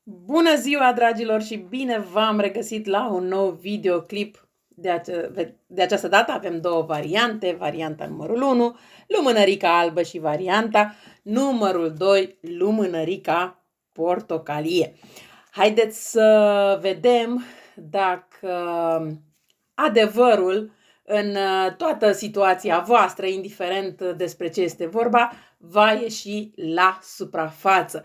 Bună ziua, dragilor, și bine v-am regăsit la un nou videoclip. De această dată avem două variante, varianta numărul 1, lumânărica albă, și varianta numărul 2, lumânărica portocalie. Haideți să vedem dacă adevărul în toată situația voastră, indiferent despre ce este vorba, va ieși la suprafață.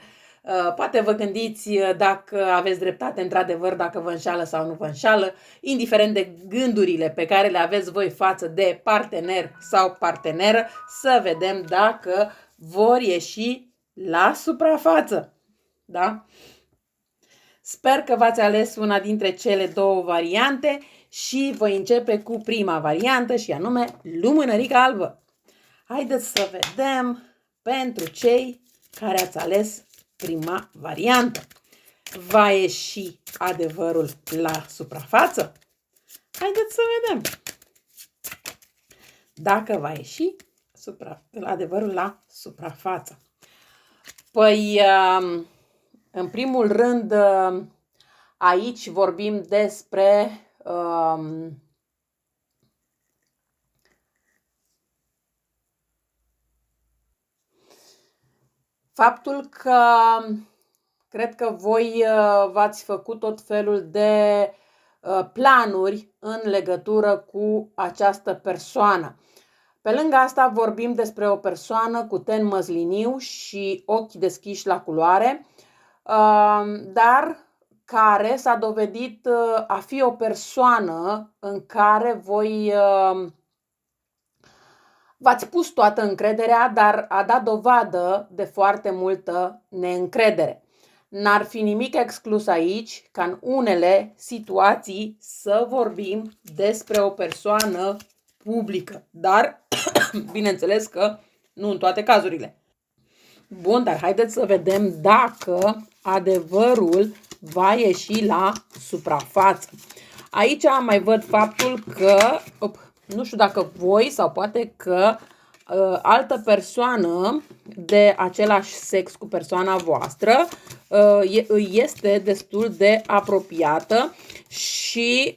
Poate vă gândiți dacă aveți dreptate într-adevăr, dacă vă înșală sau nu vă înșală, indiferent de gândurile pe care le aveți voi față de partener sau parteneră, să vedem dacă vor ieși la suprafață. Da? Sper că v-ați ales una dintre cele două variante și voi începe cu prima variantă, și anume lumânărica albă. Haideți să vedem pentru cei care ați ales prima variantă. Va ieși adevărul la suprafață? Haideți să vedem dacă va ieși adevărul la suprafață. Păi, în primul rând, aici vorbim despre faptul că cred că voi v-ați făcut tot felul de planuri în legătură cu această persoană. Pe lângă asta vorbim despre o persoană cu ten măsliniu și ochi deschiși la culoare, dar care s-a dovedit a fi o persoană în care voi v-ați pus toată încrederea, dar a dat dovadă de foarte multă neîncredere. N-ar fi nimic exclus aici ca în unele situații să vorbim despre o persoană publică, dar bineînțeles că nu în toate cazurile. Bun, dar haideți să vedem dacă adevărul va ieși la suprafață. Aici mai văd faptul că, nu știu dacă voi sau poate că altă persoană de același sex cu persoana voastră este destul de apropiată și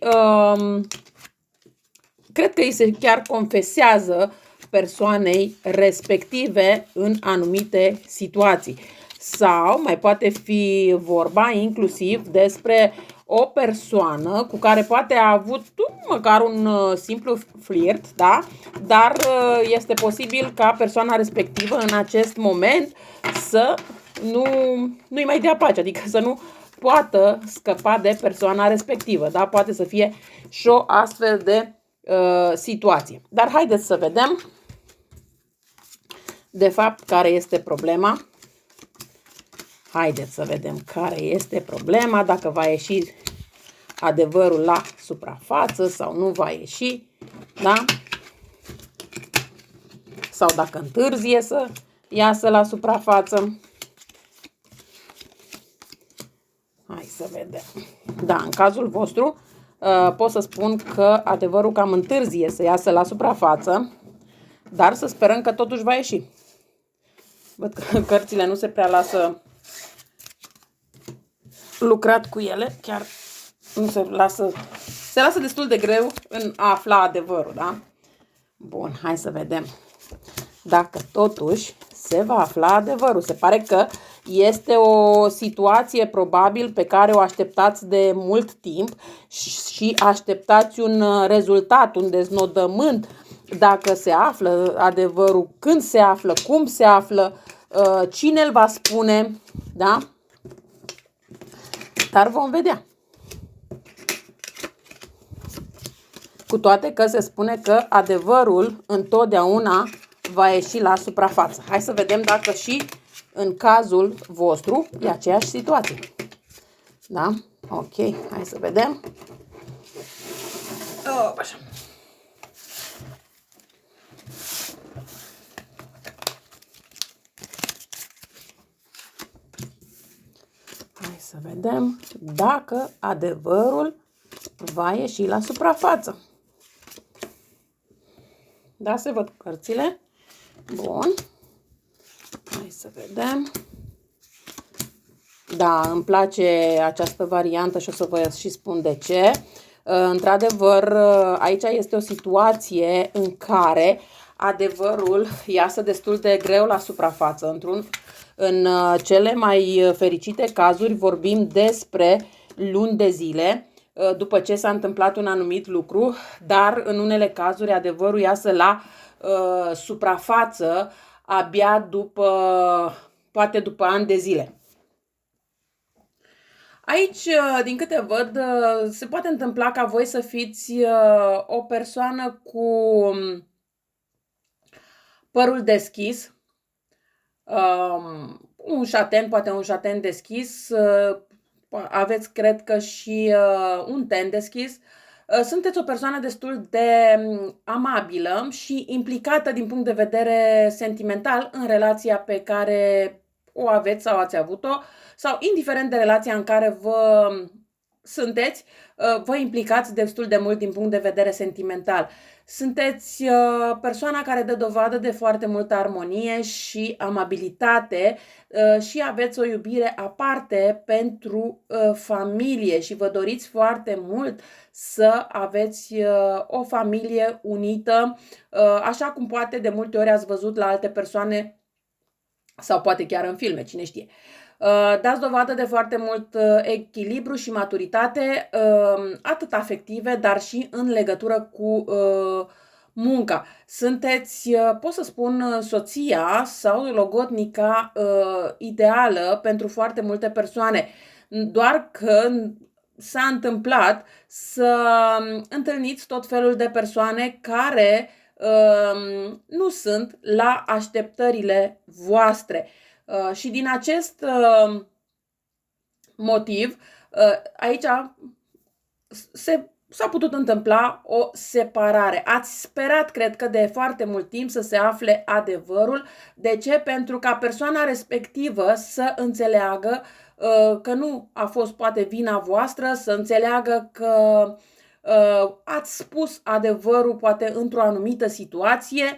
cred că îi se chiar confesează persoanei respective în anumite situații. Sau mai poate fi vorba inclusiv despre o persoană cu care poate a avut măcar un simplu flirt, da? Dar este posibil ca persoana respectivă în acest moment să nu-i mai dea pace, adică să nu poată scăpa de persoana respectivă, da? Poate să fie și o astfel de situație. Dar haideți să vedem de fapt care este problema. Haideți să vedem care este problema, dacă va ieși adevărul la suprafață sau nu va ieși, da? Sau dacă întârzie să iasă la suprafață. Hai să vedem. Da, în cazul vostru pot să spun că adevărul cam întârzie să iasă la suprafață, dar să sperăm că totuși va ieși. Văd că cărțile nu se prea lasă lucrat cu ele, chiar nu se lasă destul de greu în a afla adevărul, da? Bun, hai să vedem dacă totuși se va afla adevărul. Se pare că este o situație probabil pe care o așteptați de mult timp și așteptați un rezultat, un deznodământ, dacă se află adevărul, când se află, cum se află, cine îl va spune, da? Dar vom vedea. Cu toate că se spune că adevărul întotdeauna va ieși la suprafață. Hai să vedem dacă și în cazul vostru e aceeași situație. Da? Ok, hai să vedem. Așa. Hai să vedem dacă adevărul va ieși la suprafață. Da, se văd cărțile. Bun. Hai să vedem. Da, îmi place această variantă și o să vă și spun de ce. Într-adevăr, aici este o situație în care adevărul iasă destul de greu la suprafață. În cele mai fericite cazuri vorbim despre luni de zile după ce s-a întâmplat un anumit lucru, dar în unele cazuri adevărul iasă la suprafață abia poate după ani de zile. Aici, din câte văd, se poate întâmpla ca voi să fiți o persoană cu părul deschis, un șaten, poate un șaten deschis, aveți, cred că, și un ten deschis. Sunteți o persoană destul de amabilă și implicată din punct de vedere sentimental în relația pe care o aveți sau ați avut-o, sau indiferent de relația în care sunteți, vă implicați destul de mult din punct de vedere sentimental. Sunteți persoana care dă dovadă de foarte multă armonie și amabilitate și aveți o iubire aparte pentru familie și vă doriți foarte mult să aveți o familie unită, așa cum poate de multe ori ați văzut la alte persoane sau poate chiar în filme, cine știe. Dați dovadă de foarte mult echilibru și maturitate, atât afective, dar și în legătură cu munca. Sunteți, pot să spun, soția sau logodnica ideală pentru foarte multe persoane. Doar că s-a întâmplat să întâlniți tot felul de persoane care nu sunt la așteptările voastre. Și din acest motiv, aici s-a putut întâmpla o separare. Ați sperat, cred că, de foarte mult timp să se afle adevărul. De ce? Pentru ca persoana respectivă să înțeleagă că nu a fost poate vina voastră, să înțeleagă că ați spus adevărul poate într-o anumită situație.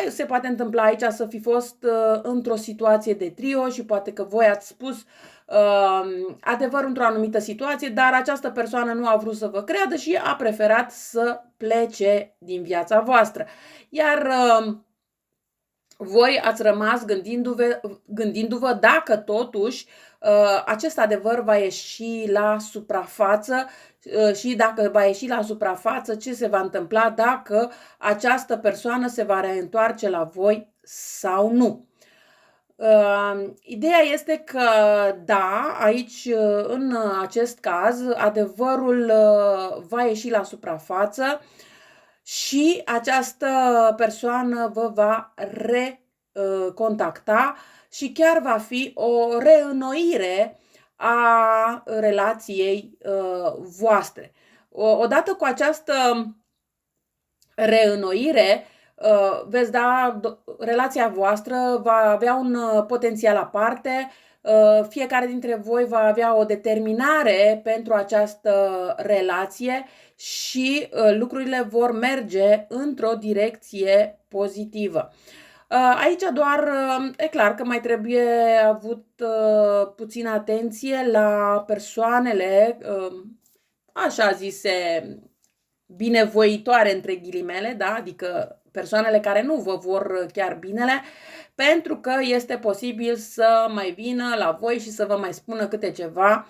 Se poate întâmpla aici să fi fost într-o situație de trio și poate că voi ați spus adevărul într-o anumită situație, dar această persoană nu a vrut să vă creadă și a preferat să plece din viața voastră. Iar voi ați rămas gândindu-vă dacă totuși acest adevăr va ieși la suprafață și dacă va ieși la suprafață, ce se va întâmpla dacă această persoană se va reîntoarce la voi sau nu. Ideea este că, da, aici, în acest caz, adevărul va ieși la suprafață și această persoană vă va recontacta și chiar va fi o reînnoire a relației voastre. Odată cu această reînnoire, veți da, relația voastră va avea un potențial aparte, fiecare dintre voi va avea o determinare pentru această relație și lucrurile vor merge într-o direcție pozitivă. Aici doar e clar că mai trebuie avut puțină atenție la persoanele, așa zise, binevoitoare între ghilimele, da? Adică persoanele care nu vă vor chiar binele, pentru că este posibil să mai vină la voi și să vă mai spună câte ceva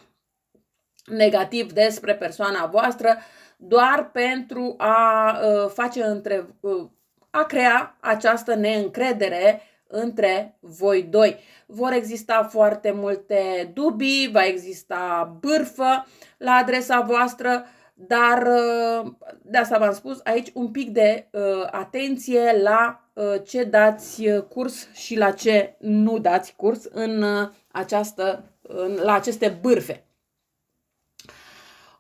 negativ despre persoana voastră, doar pentru a a crea această neîncredere între voi doi. Vor exista foarte multe dubii, va exista bârfă la adresa voastră, dar de asta v-am spus aici un pic de atenție la ce dați curs și la ce nu dați curs la aceste bârfe.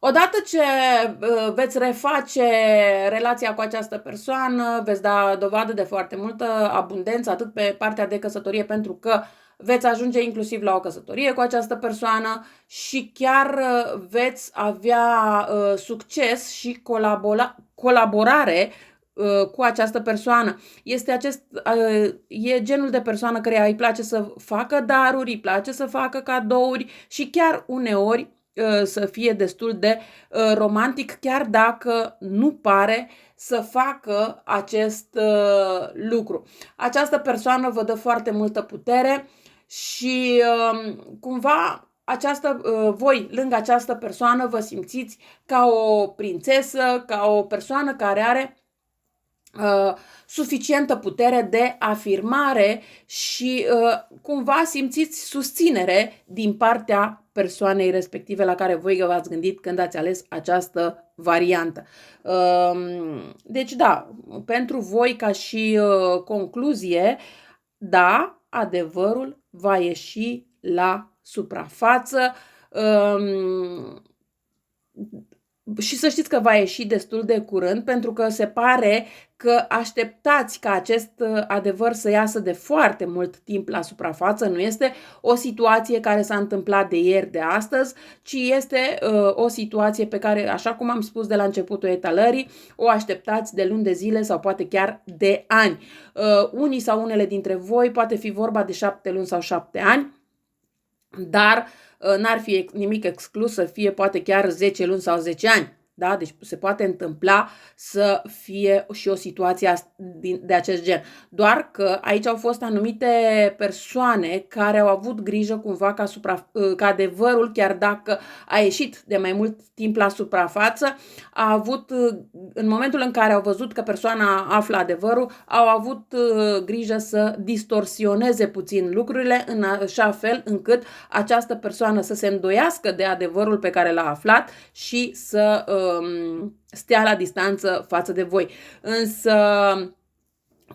Odată ce veți reface relația cu această persoană, veți da dovadă de foarte multă abundență, atât pe partea de căsătorie, pentru că veți ajunge inclusiv la o căsătorie cu această persoană și chiar veți avea succes și colaborare cu această persoană. E genul de persoană care îi place să facă daruri, îi place să facă cadouri și chiar uneori să fie destul de romantic, chiar dacă nu pare să facă acest lucru. Această persoană vă dă foarte multă putere și cumva voi, lângă această persoană, vă simțiți ca o prințesă, ca o persoană care are suficientă putere de afirmare și cumva simțiți susținere din partea persoanei respective la care voi v-ați gândit când ați ales această variantă. Deci da, pentru voi ca și concluzie, da, adevărul va ieși la suprafață și să știți că va ieși destul de curând, pentru că se pare că așteptați ca acest adevăr să iasă de foarte mult timp la suprafață. Nu este o situație care s-a întâmplat de ieri, de astăzi, ci este o situație pe care, așa cum am spus de la începutul etalării, o așteptați de luni de zile sau poate chiar de ani. Unii sau unele dintre voi poate fi vorba de 7 luni sau 7 ani, dar n-ar fi nimic exclus să fie poate chiar 10 luni sau 10 ani. Da? Deci se poate întâmpla să fie și o situație de acest gen. Doar că aici au fost anumite persoane care au avut grijă cumva ca adevărul, chiar dacă a ieșit de mai mult timp la suprafață, în momentul în care au văzut că persoana află adevărul, au avut grijă să distorsioneze puțin lucrurile în așa fel încât această persoană să se îndoiască de adevărul pe care l-a aflat și să stea la distanță față de voi. Însă,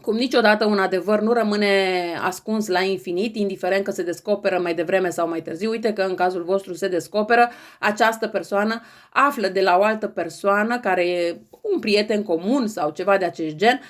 cum niciodată un adevăr nu rămâne ascuns la infinit, indiferent că se descoperă mai devreme sau mai târziu. Uite că în cazul vostru se descoperă, această persoană află de la o altă persoană care e un prieten comun sau ceva de acest gen,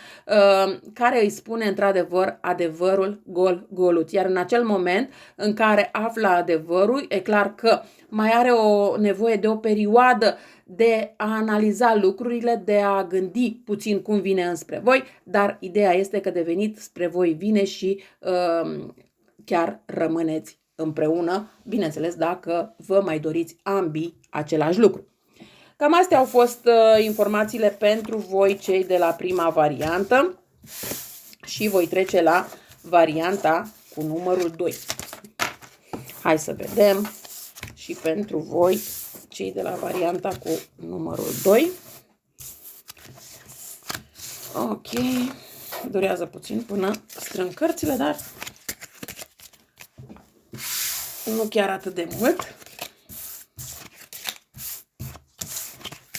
care îi spune într-adevăr adevărul gol-goluț. Iar în acel moment în care află adevărul, e clar că mai are o nevoie de o perioadă de a analiza lucrurile, de a gândi puțin cum vine înspre voi, dar ideea este că de venit spre voi vine și chiar rămâneți împreună, bineînțeles dacă vă mai doriți ambii același lucru. Cam astea au fost informațiile pentru voi cei de la prima variantă și voi trece la varianta cu numărul 2. Hai să vedem și pentru voi cei de la varianta cu numărul 2. Ok, durează puțin până strâng cărțile, dar nu chiar atât de mult.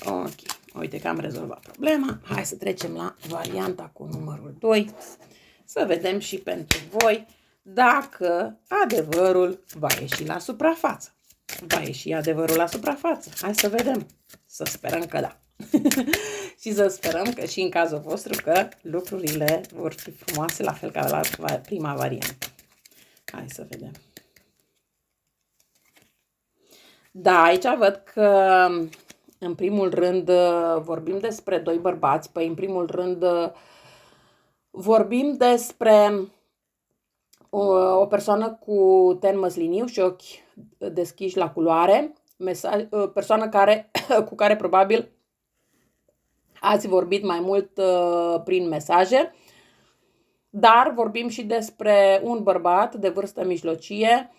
Ok, uite că am rezolvat problema. Hai să trecem la varianta cu numărul 2. Să vedem și pentru voi dacă adevărul va ieși la suprafață. Va ieși adevărul la suprafață. Hai să vedem. Să sperăm că da. Și să sperăm că și în cazul vostru că lucrurile vor fi frumoase la fel ca la prima variantă. Hai să vedem. Da, aici văd că în primul rând vorbim despre doi bărbați. Păi în primul rând vorbim despre o persoană cu ten măsliniu și ochi deschiși la culoare. Persoană cu care probabil ați vorbit mai mult prin mesaje. Dar vorbim și despre un bărbat de vârstă mijlocie,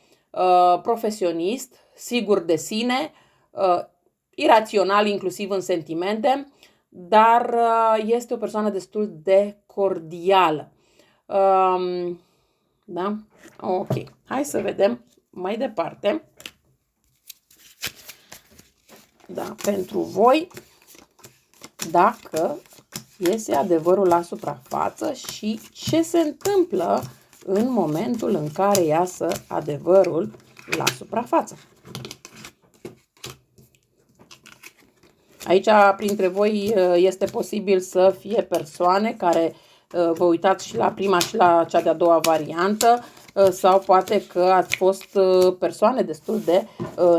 profesionist, sigur de sine, irațional inclusiv în sentimente, dar este o persoană destul de cordială. Da? Ok. Hai să vedem mai departe. Da, pentru voi, dacă iese adevărul la suprafață și ce se întâmplă în momentul în care iasă adevărul la suprafață. Aici, printre voi, este posibil să fie persoane care vă uitați și la prima și la cea de-a doua variantă, sau poate că ați fost persoane destul de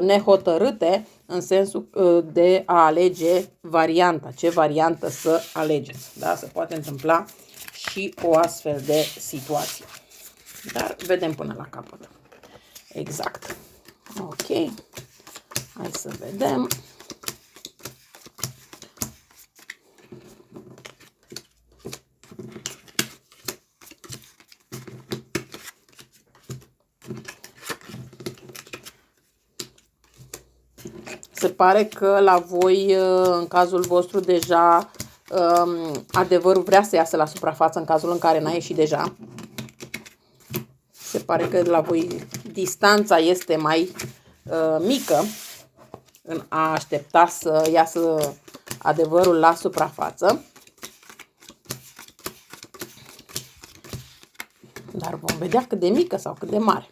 nehotărâte în sensul de a alege varianta, ce variantă să alegeți. Da? Se poate întâmpla și o astfel de situație. Dar vedem până la capăt. Exact. Ok. Hai să vedem. Se pare că la voi, în cazul vostru, deja adevărul vrea să iasă la suprafață în cazul în care n-a ieșit deja. Se pare că la voi distanța este mai mică în a aștepta să iasă adevărul la suprafață. Dar vom vedea cât de mică sau cât de mare.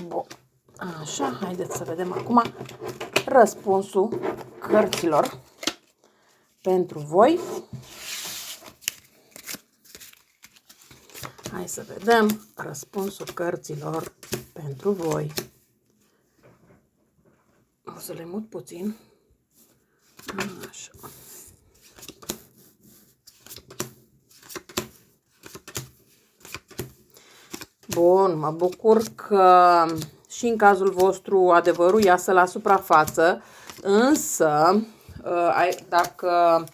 Bun. Așa, haideți să vedem acum răspunsul cărților pentru voi. Hai să vedem răspunsul cărților pentru voi. O să le mut puțin. Așa. Bun, mă bucur că și în cazul vostru adevărul iasă la suprafață, însă dacă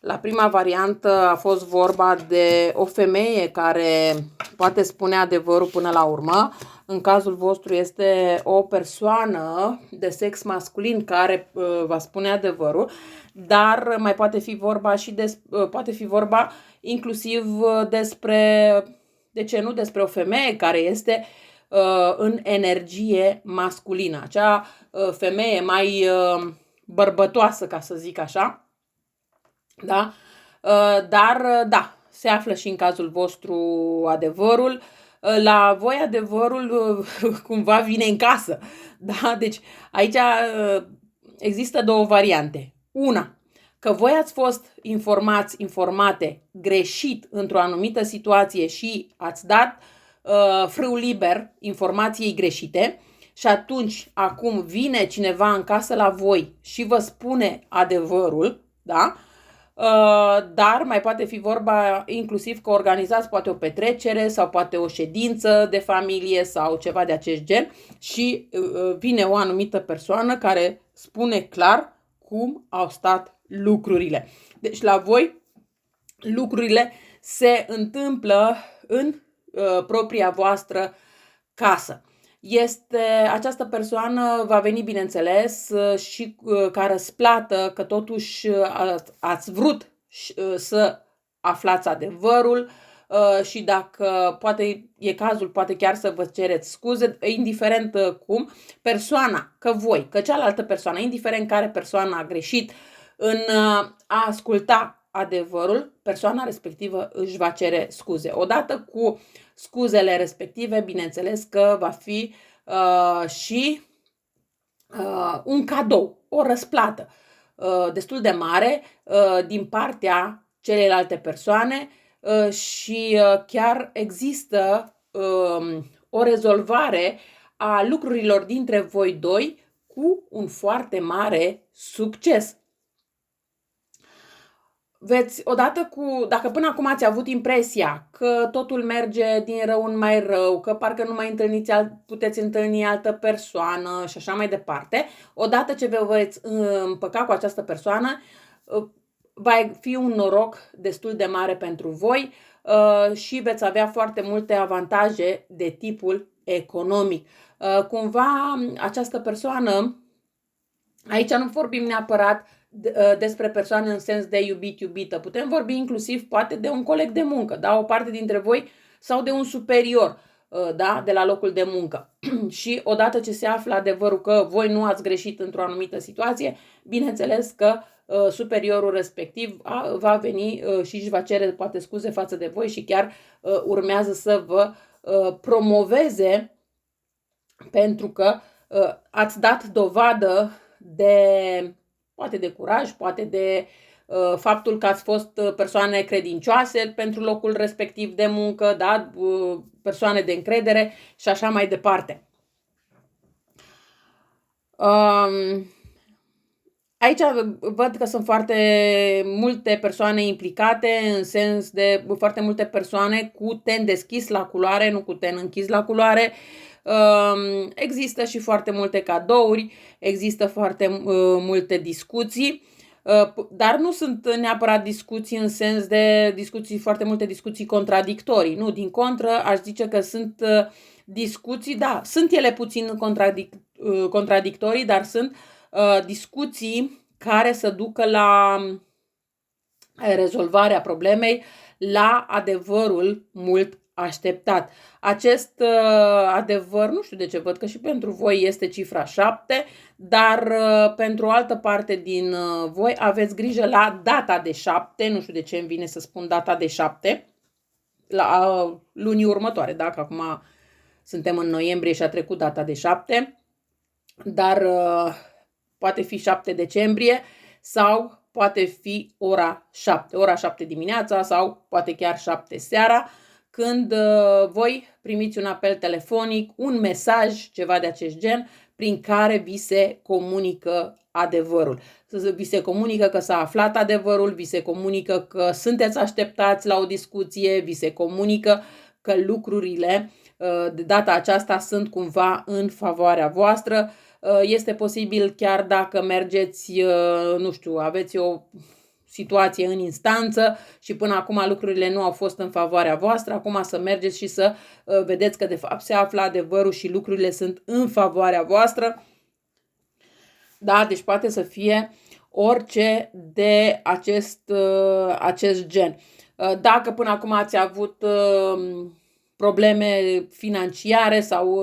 la prima variantă a fost vorba de o femeie care poate spune adevărul până la urmă, în cazul vostru este o persoană de sex masculin care va spune adevărul, dar mai poate fi vorba și poate fi vorba inclusiv despre, de ce nu, despre o femeie care este în energie masculină, acea femeie mai bărbătoasă, ca să zic așa. Da? Dar da, se află și în cazul vostru adevărul. La voi adevărul cumva vine în casă. Da? Deci aici există două variante. Una, că voi ați fost informate greșit într-o anumită situație și ați dat frâu liber informației greșite și atunci acum vine cineva în casă la voi și vă spune adevărul, da? Dar mai poate fi vorba inclusiv că organizați poate o petrecere sau poate o ședință de familie sau ceva de acest gen și vine o anumită persoană care spune clar cum au stat lucrurile. Deci la voi lucrurile se întâmplă în propria voastră casă. Această persoană va veni, bineînțeles, și ca răsplată că totuși ați vrut să aflați adevărul și dacă poate e cazul, poate chiar să vă cereți scuze, indiferent cum, persoana, că cealaltă persoană, indiferent care persoană a greșit în a asculta adevărul, persoana respectivă își va cere scuze. Odată cu scuzele respective, bineînțeles că va fi și un cadou, o răsplată destul de mare din partea celelalte persoane și chiar există o rezolvare a lucrurilor dintre voi doi cu un foarte mare succes. Dacă până acum ați avut impresia că totul merge din rău în mai rău, că parcă nu mai puteți întâlni altă persoană și așa mai departe, odată ce vă veți împăca cu această persoană, va fi un noroc destul de mare pentru voi și veți avea foarte multe avantaje de tipul economic. Cumva această persoană, aici nu vorbim neapărat despre persoane în sens de iubit-iubită. Putem vorbi inclusiv poate de un coleg de muncă, da? O parte dintre voi, sau de un superior, da? De la locul de muncă. Și odată ce se află adevărul că voi nu ați greșit într-o anumită situație, bineînțeles că superiorul respectiv va veni și își va cere poate scuze față de voi și chiar urmează să vă promoveze pentru că ați dat dovadă poate de curaj, poate de faptul că ați fost persoane credincioase pentru locul respectiv de muncă, da? Persoane de încredere și așa mai departe. Aici văd că sunt foarte multe persoane implicate, în sens de foarte multe persoane cu ten deschis la culoare, nu cu ten închis la culoare. Există și foarte multe cadouri, există foarte multe discuții, dar nu sunt neapărat discuții în sens de foarte multe discuții contradictorii. Nu, din contră, aș zice că sunt discuții, da, sunt ele puțin contradictorii, dar sunt discuții care să ducă la rezolvarea problemei, la adevărul mult așteptat. Acest adevăr, nu știu de ce, văd că și pentru voi este cifra 7, dar pentru o altă parte din voi aveți grijă la data de 7, nu știu de ce îmi vine să spun data de 7, la lunii următoare, dacă acum suntem în noiembrie și a trecut data de 7, dar poate fi 7 decembrie sau poate fi ora 7 dimineața sau poate chiar 7 seara, când voi primiți un apel telefonic, un mesaj, ceva de acest gen, prin care vi se comunică adevărul. Vi se comunică că s-a aflat adevărul, vi se comunică că sunteți așteptați la o discuție, vi se comunică că lucrurile de data aceasta sunt cumva în favoarea voastră. Este posibil chiar dacă mergeți, nu știu, aveți o situație în instanță și până acum lucrurile nu au fost în favoarea voastră, acum să mergeți și să vedeți că de fapt se află adevărul și lucrurile sunt în favoarea voastră. Da, deci poate să fie orice de acest gen. Dacă până acum ați avut probleme financiare sau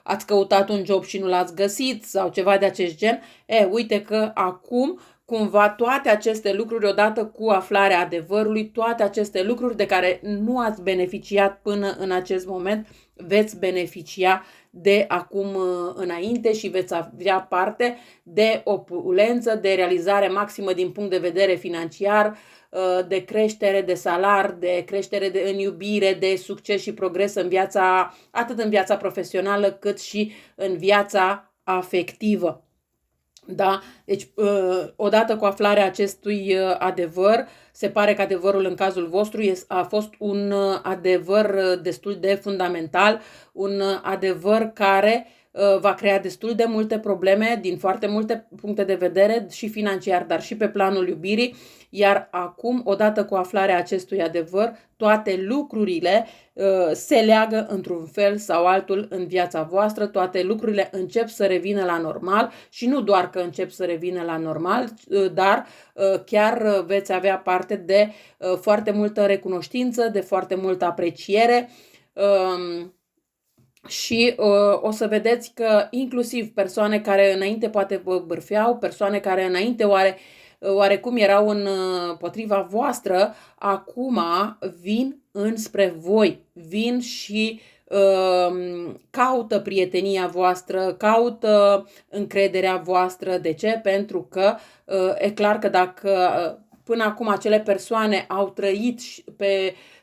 ați căutat un job și nu l-ați găsit sau ceva de acest gen, uite că acum cumva toate aceste lucruri, odată cu aflarea adevărului, toate aceste lucruri de care nu ați beneficiat până în acest moment, veți beneficia de acum înainte și veți avea parte de opulență, de realizare maximă din punct de vedere financiar, de creștere de salar, de creștere în iubire, de succes și progres în viața, atât în viața profesională cât și în viața afectivă. Da? Deci, odată cu aflarea acestui adevăr, se pare că adevărul în cazul vostru a fost un adevăr destul de fundamental, un adevăr care va crea destul de multe probleme din foarte multe puncte de vedere, și financiar, dar și pe planul iubirii, iar acum, odată cu aflarea acestui adevăr, toate lucrurile se leagă într-un fel sau altul în viața voastră, toate lucrurile încep să revină la normal și nu doar că încep să revină la normal, dar chiar veți avea parte de foarte multă recunoștință, de foarte multă apreciere. Și o să vedeți că inclusiv persoane care înainte poate vă bârfeau, persoane care înainte oarecum erau împotriva voastră, acum vin înspre voi, vin și caută prietenia voastră, caută încrederea voastră. De ce? Pentru că e clar că dacă până acum acele persoane au trăit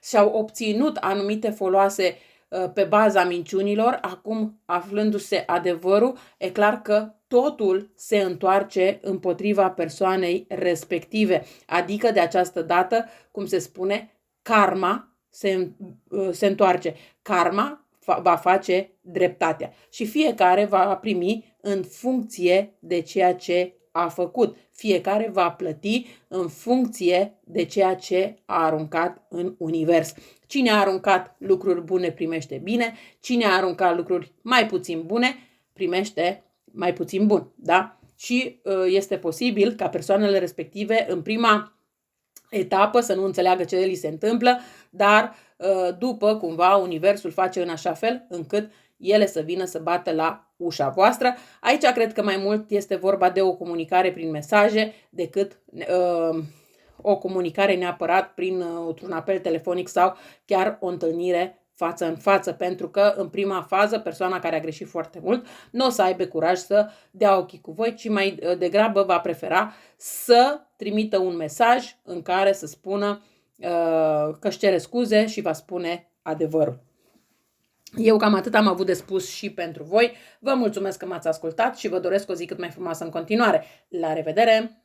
și-au obținut anumite foloase pe baza minciunilor, acum aflându-se adevărul, e clar că totul se întoarce împotriva persoanei respective. Adică de această dată, cum se spune, karma se întoarce. Karma va face dreptatea și fiecare va primi în funcție de ceea ce a făcut. Fiecare va plăti în funcție de ceea ce a aruncat în univers. Cine a aruncat lucruri bune primește bine, cine a aruncat lucruri mai puțin bune primește mai puțin bun, da? și este posibil ca persoanele respective în prima etapă să nu înțeleagă ce li se întâmplă, dar după cumva universul face în așa fel încât ele să vină să bată la ușa voastră. Aici cred că mai mult este vorba de o comunicare prin mesaje decât o comunicare neapărat prin un apel telefonic sau chiar o întâlnire față în față, pentru că în prima fază persoana care a greșit foarte mult nu o să aibă curaj să dea ochii cu voi, ci mai degrabă va prefera să trimită un mesaj în care să spună că își cere scuze și va spune adevărul. Eu cam atât am avut de spus și pentru voi. Vă mulțumesc că m-ați ascultat și vă doresc o zi cât mai frumoasă în continuare. La revedere!